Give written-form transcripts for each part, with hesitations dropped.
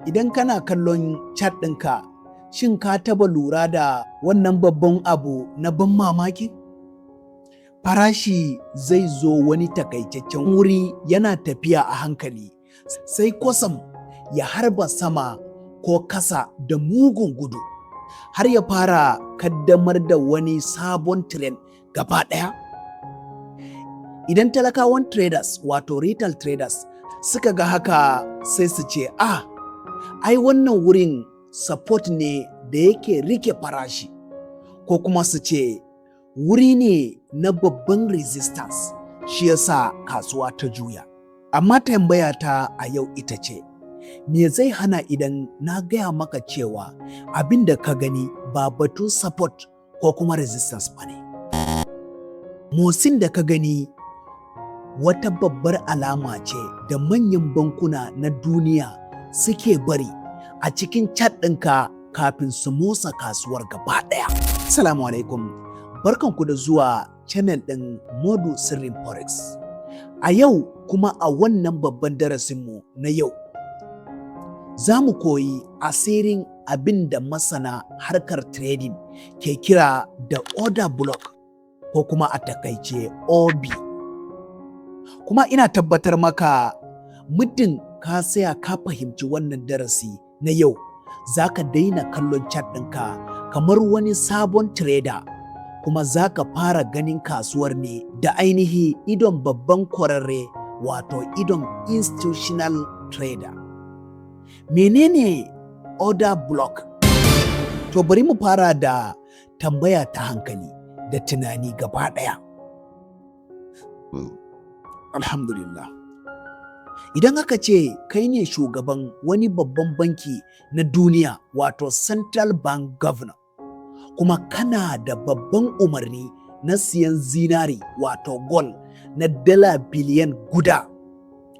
Idan kana kallon chat ɗinka, shin ka taba lura da wannan babban abu na ban mamaki? Farashi zai zo wani taƙaitaccen wuri yana tafiya a hankali, sai kwatsam ya harba sama ko ƙasa da mugun gudu, har ya fara kaddamar da wani sabon trend gaba ɗaya. Idan talakawan traders wato retail traders suka ga haka sai su ce, ai wannan wurin support ne da yake rike farashi, ko kuma su ce wuri ne na babban resistance, shi yasa kasuwa ta juya. Amma tambaya ta a yau ita ce, me zai hana idan na gaya maka cewa abin da ka gani ba batun support ko kuma resistance ba ne? Motsin da ka gani wata babbar alama ce da manyan bankuna na duniya suke bari a cikin chat ɗinka kafin su motsa kasuwar gaba ɗaya. Assalamu alaikum, barkanku da zuwa channel ɗin Modu Sirrin Forex. A yau kuma a wannan babban darasinmu na yau, za mu koyi asirin abin da masana harkar trading ke kira da order block ko kuma a takaice OB. Kuma ina tabbatar maka muddin ka tsaya ka fahimci wannan darasi na yau, za ka daina kallon chat ɗinka kamar wani sabon trader, kuma za ka fara ganin kasuwar ne da ainihi idon babban kwararre wato idon institutional trader. Menene order block? To bari mu fara da tambaya ta hankali da tunani gaba ɗaya. Alhamdulillah. Idan aka ce kai ne shugaban wani babban banki na duniya wato Central Bank Governor, kuma kana da babban umarni na siyan zinari wato gold na dala biliyan guda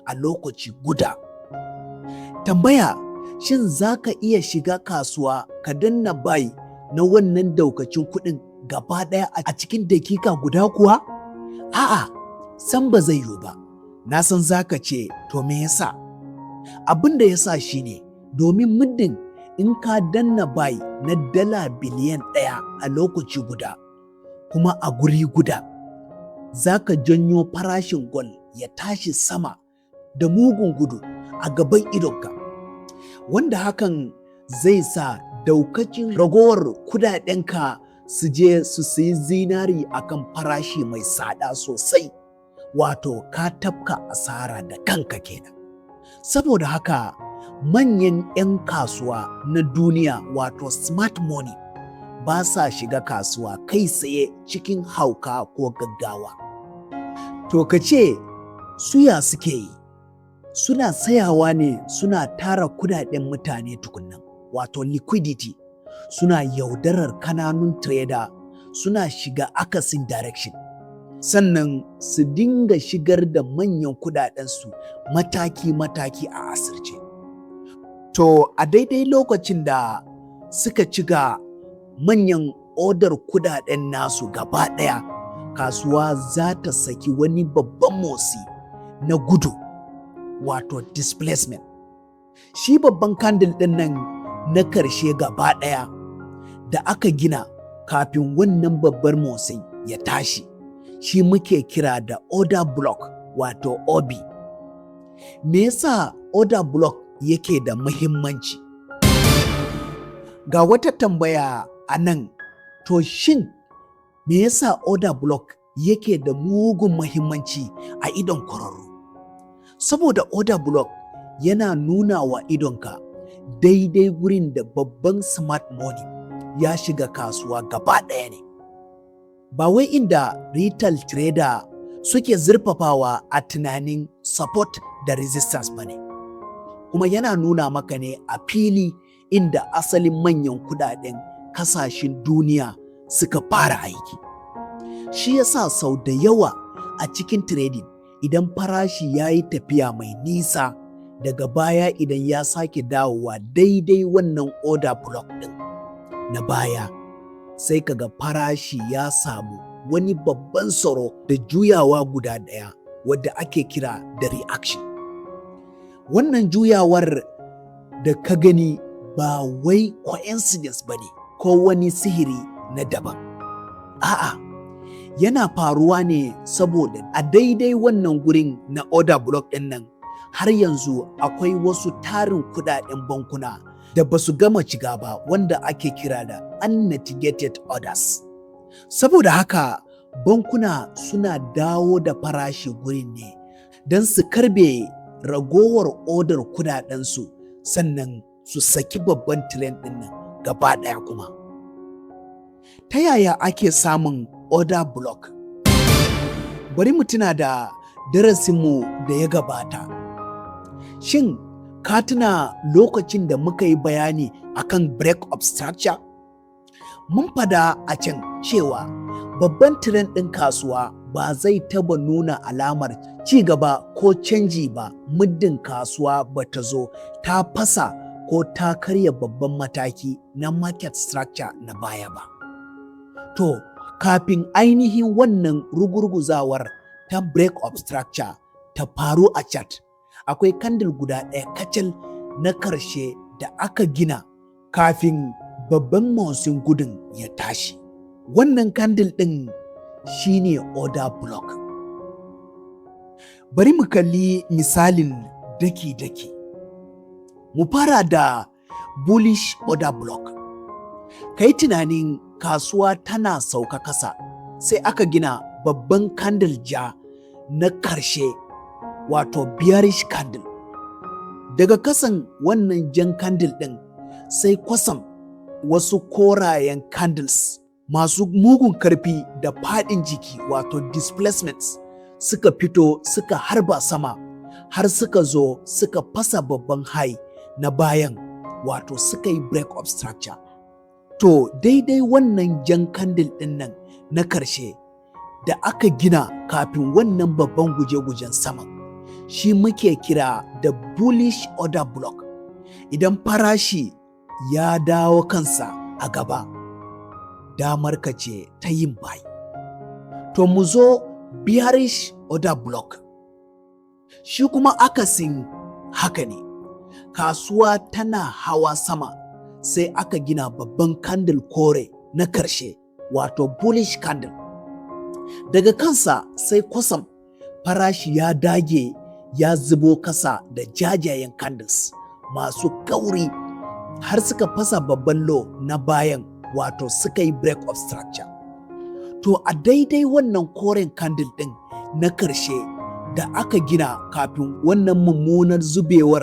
a lokaci guda. Tambaya, shin za ka iya shiga kasuwa ka danna buy na wannan daukacin kuɗin gaba ɗaya a cikin dakika guda kuwa? A'a, san ba zai yiwu ba. Na san za ka ce, to me yasa? Abin da yasa shine domin muddin in ka danna buy na dala biliyan ɗaya a lokaci guda, kuma a guri guda, za ka janyo farashin gold ya tashi sama da mugun gudu a gaban idonka, wanda hakan zai sa daukacin ragowar kudadenka su je su sayi zinari akan farashi mai tsada sosai, wato ka tafka asara da kanka kenan. Saboda haka manyan 'yan kasuwa na duniya wato smart money ba sa shiga kasuwa kai tsaye cikin hauka ko gaggawa. To ka ce suya suke yi, suna sayawa ne suna tara kudaden mutane tukunnan wato liquidity, suna yaudarar kananun trader, suna shiga akasin direction, sannan su dinga shigar da manyan kudadensu mataki-mataki a asirce. To a daidai lokacin da suka ciga manyan odar kudaden nasu gaba ɗaya, kasuwa za ta saki wani babban motsi na gudu wato displacement. Shi babban candle ɗin nan na ƙarshe gaba ɗaya da aka gina kafin wannan babbar motsin ya tashi, shi muke kira da order block wato OB. Me yasa order block yake da muhimmanci? Ga wata tambaya a nan, to shin me yasa order block yake da mugun muhimmanci a idon kwararru? Saboda order block yana nuna wa idonka daidai gurin da babban smart money ya shiga kasuwa gaba ɗaya ne. Ba wai inda retail trader suke zurfafawa a tunanin support da resistance ba ne, kuma yana nuna maka ne a fili inda asalin manyan kudaden kasashen duniya suka fara aiki. Shi yasa sau da yawa a cikin trading, idan farashi ya yi tafiya mai nisa, daga baya idan ya sake dawowa daidai wannan order block ɗin na baya, sai kaga farashi ya samu wani babban tsaro da juyawa guda ɗaya wadda ake kira da reaction. Wannan juyawar da ka gani ba wai coincidence ba ne ko wani sihiri na daban. A'a, yana faruwa ne saboda a daidai wannan gurin na order block ɗin nan har yanzu akwai wasu tarin kudaden bankuna da ba su gama shiga ba wanda ake kira da unmitigated orders. Saboda haka bankuna suna dawo da farashi gurin ne don su karbe ragowar odar kudadensu sannan su saki babban trend ɗin nan gaba ɗaya kuma. Ta yaya ake samun order block? Bari mu tuna da darasinmu da ya gabata. Shin ka tuna lokacin da muka yi bayani akan break of structure? Mun fada a can cewa babban trend ɗin kasuwa ba zai taba nuna alamar ci gaba ko canji ba muddin kasuwa ba ta zo ta fasa ko ta karya babban mataki na market structure na baya ba. To, kafin ainihin wannan rugurguzawar ta break of structure ta faru a chart, akwai kandil guda ɗaya kacal na ƙarshe da aka gina kafin babban motsin gudun ya tashi. Wannan kandil ɗin shine order block. Bari mu kalli misalin daki-daki. Mu fara da bullish order block. Kai tunanin kasuwa tana sauka kasa sai aka gina babban kandil ja na ƙarshe wato bearish candle. Daga kasan wannan jan candle ɗin sai kwatsam wasu korayen candles masu mugun karfi da faɗin jiki wato displacements suka fito suka harba sama har suka zo suka fasa babban high na bayan wato suka yi break of structure. To daidai wannan jan candle ɗin nan na ƙarshe da aka gina kafin wannan babban guje-gujen saman shi muke kira da bullish order block. Idan farashi ya dawo kansa a gaba, damar ka ce ta yin buy. To mu zo bearish order block. Shi kuma akasin haka ne, kasuwa tana hawa sama sai aka gina babban candle kore na ƙarshe wato bullish candle. Daga kansa sai kwatsam farashi ya dage ya zubo kasa da jajayen candles masu kauri har suka fasa babban low na bayan wato suka yi break of structure. To a daidai wannan koren candle ɗin na ƙarshe da aka gina kafin wannan mummunar zubewar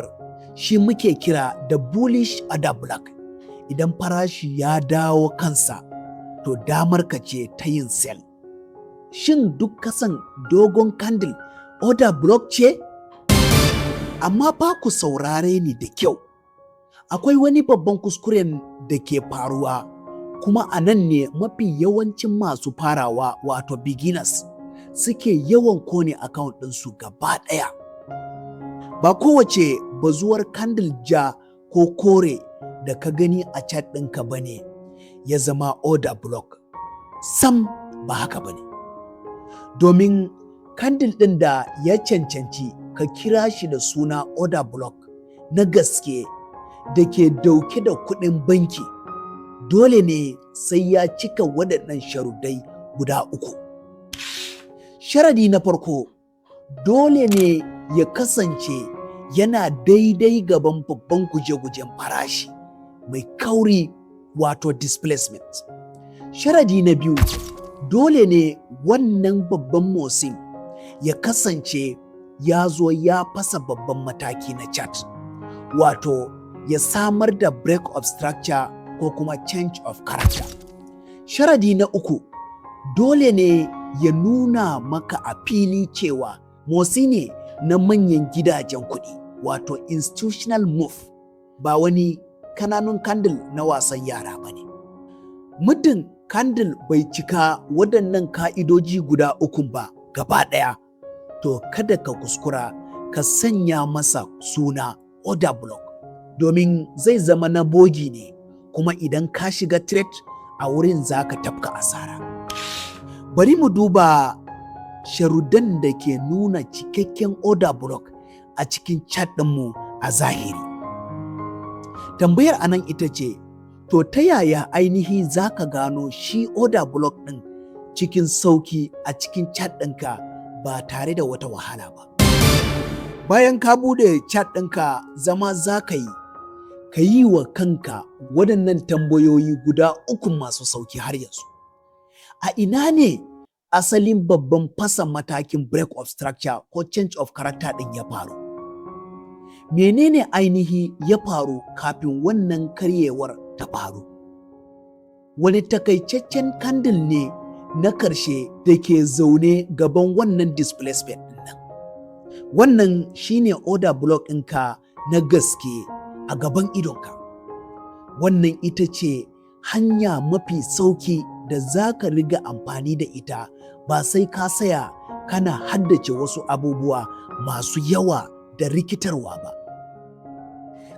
shi muke kira da bullish order block. Idan farashi ya dawo kansa to damar ka ce ta yin sell. Shin duk kasan dogon candle order block ce? Amma ba ku saurare ni da kyau. Akwai wani babban kuskuren da ke faruwa kuma a nan ne mafi yawancin masu farawa wato beginners suke yawan kone account ɗinsu gaba ɗaya. Ba kowace bazuwar candle ja ko kore da ka gani a chat ɗinka ba ne ya zama order block. Sam ba haka ba ne. Domin candle ɗin da ya cancanci ka kira shi da suna order block na gaske da ke dauke da kuɗin banki dole ne sai ya cika waɗannan sharuɗai guda uku. Sharadi na farko, dole ne ya kasance yana daidai gaban babban guje-gujen farashi mai kauri wato displacement. Sharadi na biyu, dole ne wannan babban motsin ya kasance ya zo ya fasa babban mataki na chart wato ya samar da break of structure ko kuma change of character. Sharadi na uku, dole ne ya nuna maka a fili cewa motsi ne na manyan gidajen kuɗi wato institutional move ba wani kananun candle na wasan yara ba ne. Muddin candle bai cika waɗannan ka'idoji guda ukun ba gaba ɗaya, to kada ka kuskura ka sanya masa suna order block domin zai zama na bogi ne kuma idan ka shiga trade a wurin za ka tafka asara. Bari mu duba sharudan da ke nuna cikakken order block a cikin chat ɗinmu a zahiri. Tambayar anan ita ce, to ta yaya ainihi za ka gano shi order block ɗin cikin sauki a cikin chat ɗinka ba tare da wata wahala ba? Bayan ka bude chat ɗinka zama za ka yi wa kanka waɗannan tambayoyi guda uku masu sauki har yanzu. A ina ne asalin babban fasa matakin break of structure ko change of character ɗin ya faru? Menene ainihi ya faru kafin wannan karyewar ta faru? Wani takaitaccen candle ne na ƙarshe da ke zaune gaban wannan displacement ɗin nan? Wannan shine order block ɗinka na gaske a gaban idonka. Wannan ita ce hanya mafi sauki da za ka riga amfani da ita, ba sai ka saya kana haddace wasu abubuwa masu yawa da rikitarwa ba.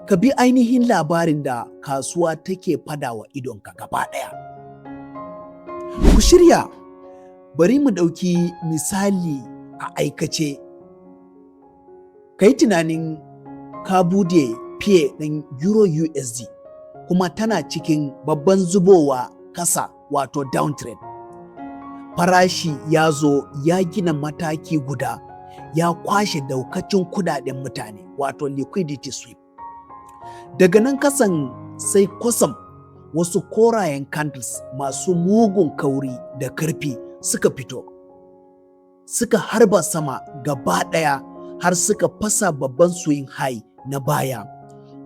Ka bi ainihin labarin da kasuwa take fadawa idonka gaba ɗaya. Ku shirya, bari mu ɗauki misali a aikace. Ka yi tunanin ka bude fiye ɗin Euro USD kuma tana cikin babban zubowa ƙasa wato downtrend. Farashi ya zo ya gina mataki guda, ya kwashe daukacin kudaden mutane wato liquidity sweep. Daga nan kasan sai kwatsam wasu korayen candles masu mugun kauri da karfi suka fito, suka harba sama gaba ɗaya har suka fasa babban swing high na baya,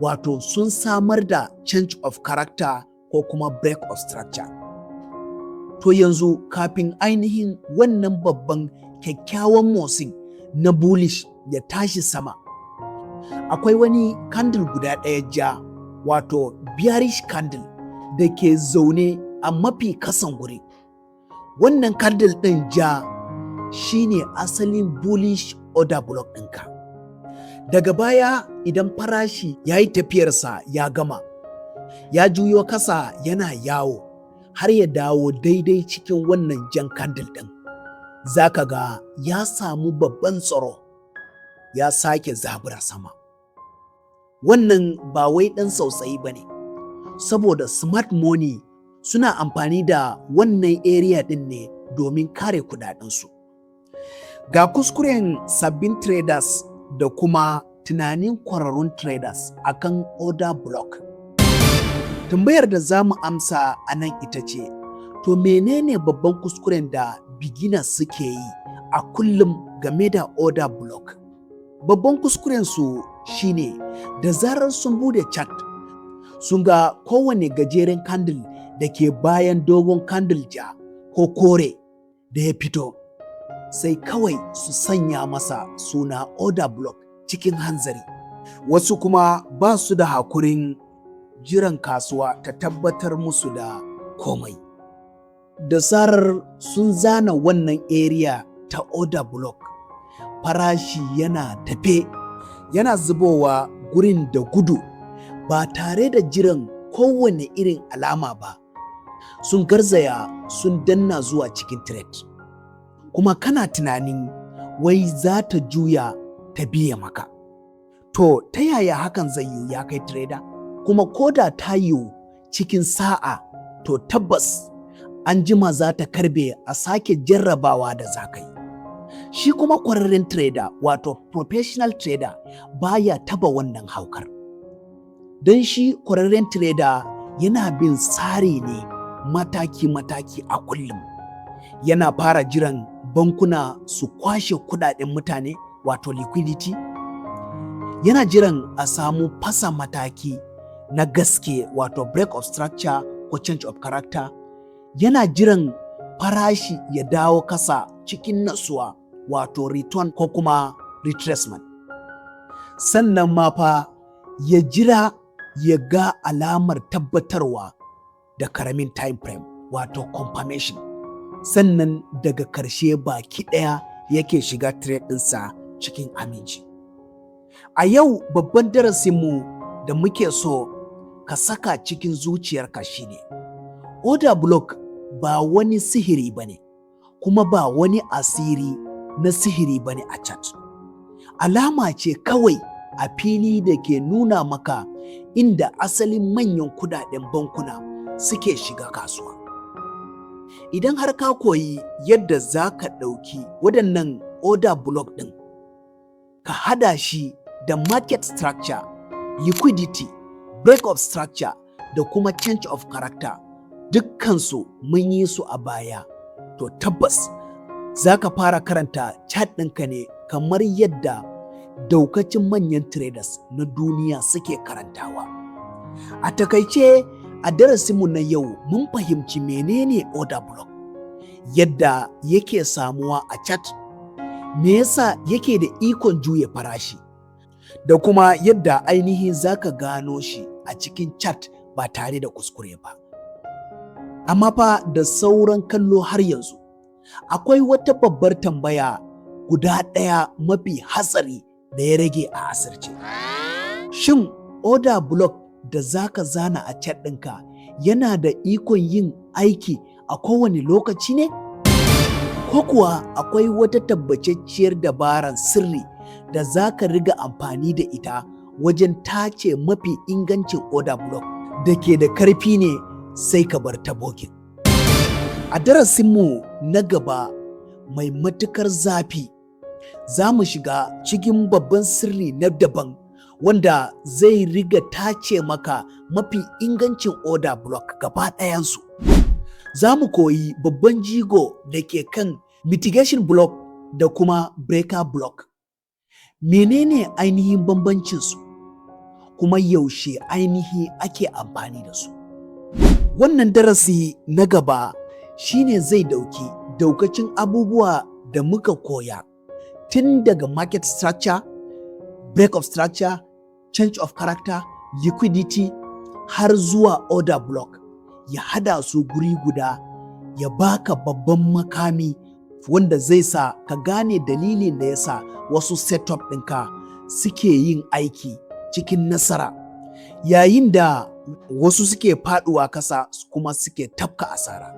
wato sun samar da change of character ko kuma break of structure. To yanzu kafin ainihin wannan babban kyakkyawan motsin na bullish ya tashi sama, akwai wani candle guda ɗaya ja wato bearish candle da ke zaune a mafi kasan guri. Wannan candle ɗin ja shine asalin bullish order block ɗinka. Daga baya idan farashi ya yi tafiyarsa ya gama, ya juyo kasa yana yawo har ya dawo daidai cikin wannan jan candle ɗin, za ka ga ya samu babban tsaro ya sake zabura sama. Wannan ba wai ɗan sautsayi ba ne, saboda smart money suna amfani da wannan area ɗin ne domin kare kudadensu. Ga kuskuren sabbin traders da kuma tunanin kwararrun traders akan order block. Tambayar da za mu amsa a nan ita ce, to menene babban kuskuren da beginners suke yi a kullum game da order block? Babban kuskuren su shine da zarar sun bude chart, sun ga kowane gajeren candle da ke bayan dogon candle ja ko kore da ya fito, sai kawai su sanya masa suna order block cikin hanzari. Wasu kuma ba su da hakurin jiran kasuwa ta tabbatar musu da komai. Da zarar sun zana wannan area ta order block, farashi yana tafe, yana zubowa gurin da gudu ba tare da jiran kowane irin alama ba. Sun garzaya sun danna zuwa cikin trade. Kuma kana tunanin wai za ta juya ta biya maka. To ta yaya hakan zai yiwu ya kai trader? Kuma ko da ta yiwu cikin sa'a, to tabbas an jima za ta karbe a sake jarrabawa da za ka yi. Shi kuma kwararren trader wato professional trader baya taba wannan haukar. Don shi kwararren trader yana bin tsari ne mataki-mataki a kullum. Yana fara jiran bankuna su kwashe kudaden mutane wato liquidity. Yana jiran a samu fasa mataki na gaske wato break of structure ko change of character. Yana jiran farashi ya dawo kasa cikin natsuwa wato return ko kuma retracement. Sannan ma fa ya jira ya ga alamar tabbatarwa da karamin time frame wato confirmation. Sannan daga karshe baki ɗaya yake shiga trade ɗinsa cikin aminci. A yau babban darasinmu da muke so ka saka cikin zuciyarka shine order block ba wani sihiri bane, kuma ba wani asiri na sihiri bane a chat. Alama ce kawai a fili da ke nuna maka inda asalin manyan kudaden bankuna suke shiga kasuwa. Idan har ka koyi yadda za ka ɗauki waɗannan order block ɗin, ka hada shi da market structure, liquidity, break of structure da kuma change of character, dukkansu mun yi su a baya, to tabbas za ka fara karanta chart ɗinka ne kamar yadda daukacin manyan traders na duniya suke karantawa. A takaice, a darasinmu na yau mun fahimci menene order block, yadda yake samuwa a chart, me yasa yake da ikon juya farashi, da kuma yadda ainihin zaka gano shi a cikin chart ba tare da kuskure ba. Amma fa da sauran kallo har yanzu, akwai wata babbar tambaya guda ɗaya mafi hatsari da ya rage a asirce. Shin order block da zaka zana a chart ɗinka yana da ikon yin aiki a kowane lokaci ne? Ko kuwa akwai wata tabbatacciyar dabaran sirri da zaka riga amfani da ita wajen tace mafi ingancin order block da ke da karfi ne sai ka bar ta boge? A darasinmu na gaba mai matukar zafi, za mu shiga cikin babban sirri na daban wanda zai riga tace maka mafi ingancin order block gaba ɗayansu. Za mu koyi babban jigo da ke kan mitigation block da kuma breaker block. Menene ainihin bambancinsu? Kuma yaushe ainihi ake amfani da su? Wannan darasi na gaba shine zai dauki daukacin abubuwa da muka koya tun daga market structure, break of structure, change of character, liquidity har zuwa order block, ya hada su guri guda, ya baka babban makami wanda zai sa ka gane dalilin da yasa wasu setup ɗinka suke yin aiki cikin nasara, yayin da wasu suke faduwa kasa kuma suke tafka asara.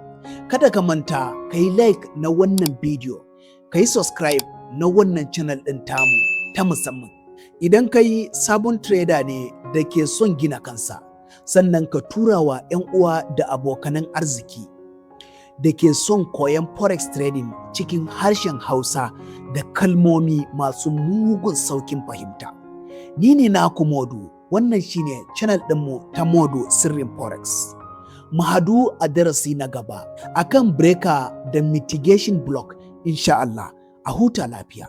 Kada ka manta ka yi like na wannan bidiyo, ka yi subscribe na wannan channel ɗin tamu ta musamman. Idan ka yi sabon trader ne da ke son gina kansa, sannan ka tura wa 'yan uwa da abokanan arziki da ke son koyon forex trading cikin harshen Hausa da kalmomi masu mugun saukin fahimta. Ni ne naku Modu, wannan shine channel ɗinmu ta Modu Sirrin Forex. Mu hadu a darasi na gaba akan breaker da mitigation block, insha Allah. A huta lafiya.